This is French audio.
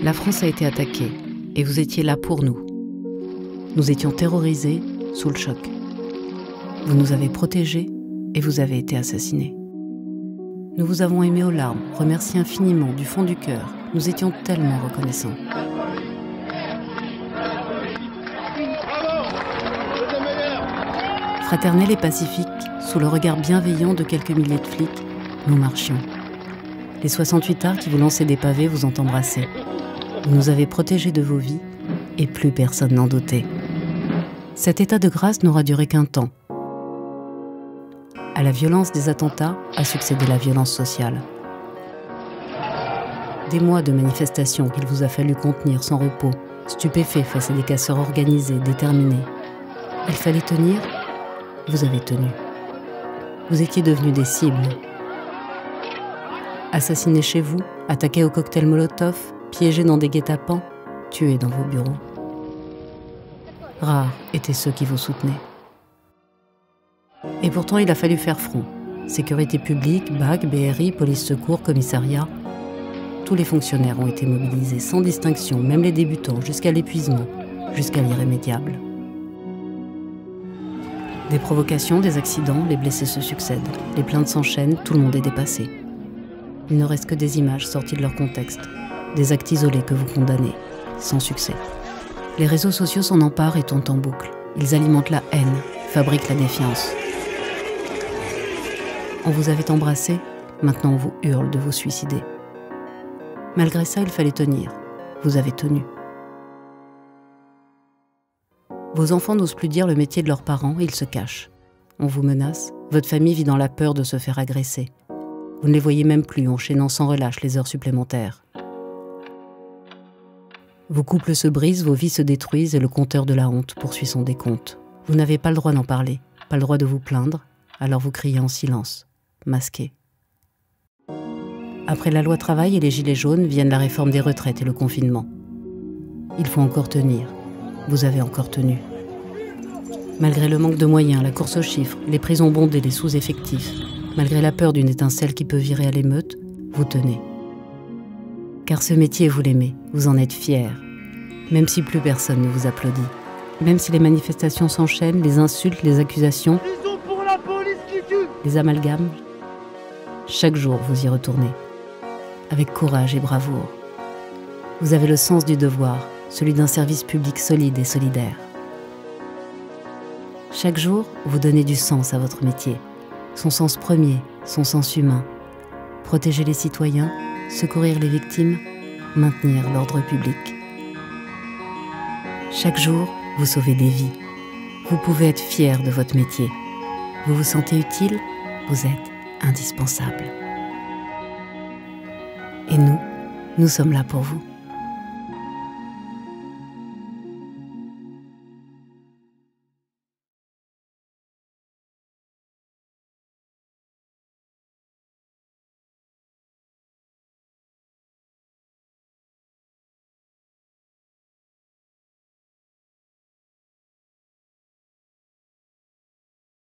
La France a été attaquée et vous étiez là pour nous. Nous étions terrorisés, sous le choc. Vous nous avez protégés et vous avez été assassinés. Nous vous avons aimés aux larmes, remerciés infiniment du fond du cœur. Nous étions tellement reconnaissants. Fraternels et pacifiques, sous le regard bienveillant de quelques milliers de flics, nous marchions. Les 68 arts qui vous lançaient des pavés vous ont embrassés. Vous nous avez protégés de vos vies et plus personne n'en doutait. Cet état de grâce n'aura duré qu'un temps. À la violence des attentats a succédé la violence sociale. Des mois de manifestations qu'il vous a fallu contenir sans repos, stupéfaits face à des casseurs organisés, déterminés. Il fallait tenir, vous avez tenu. Vous étiez devenus des cibles. Assassinés chez vous, attaqués au cocktail Molotov, piégés dans des guet-apens, tués dans vos bureaux. Rares étaient ceux qui vous soutenaient. Et pourtant, il a fallu faire front. Sécurité publique, BAC, BRI, police secours, commissariat. Tous les fonctionnaires ont été mobilisés sans distinction, même les débutants, jusqu'à l'épuisement, jusqu'à l'irrémédiable. Des provocations, des accidents, les blessés se succèdent. Les plaintes s'enchaînent, tout le monde est dépassé. Il ne reste que des images sorties de leur contexte, des actes isolés que vous condamnez, sans succès. Les réseaux sociaux s'en emparent et tournent en boucle. Ils alimentent la haine, fabriquent la défiance. On vous avait embrassé, maintenant on vous hurle de vous suicider. Malgré ça, il fallait tenir. Vous avez tenu. Vos enfants n'osent plus dire le métier de leurs parents, ils se cachent. On vous menace, votre famille vit dans la peur de se faire agresser. Vous ne les voyez même plus, enchaînant sans relâche les heures supplémentaires. Vos couples se brisent, vos vies se détruisent et le compteur de la honte poursuit son décompte. Vous n'avez pas le droit d'en parler, pas le droit de vous plaindre, alors vous criez en silence, masqué. Après la loi travail et les gilets jaunes viennent la réforme des retraites et le confinement. Il faut encore tenir. Vous avez encore tenu. Malgré le manque de moyens, la course aux chiffres, les prisons bondées, les sous-effectifs, malgré la peur d'une étincelle qui peut virer à l'émeute, vous tenez. Car ce métier, vous l'aimez, vous en êtes fiers, même si plus personne ne vous applaudit. Même si les manifestations s'enchaînent, les insultes, les accusations, les amalgames, chaque jour vous y retournez, avec courage et bravoure. Vous avez le sens du devoir, celui d'un service public solide et solidaire. Chaque jour, vous donnez du sens à votre métier, son sens premier, son sens humain. Protéger les citoyens, secourir les victimes, maintenir l'ordre public. Chaque jour, vous sauvez des vies. Vous pouvez être fier de votre métier. Vous vous sentez utile, vous êtes indispensable. Et nous sommes là pour vous.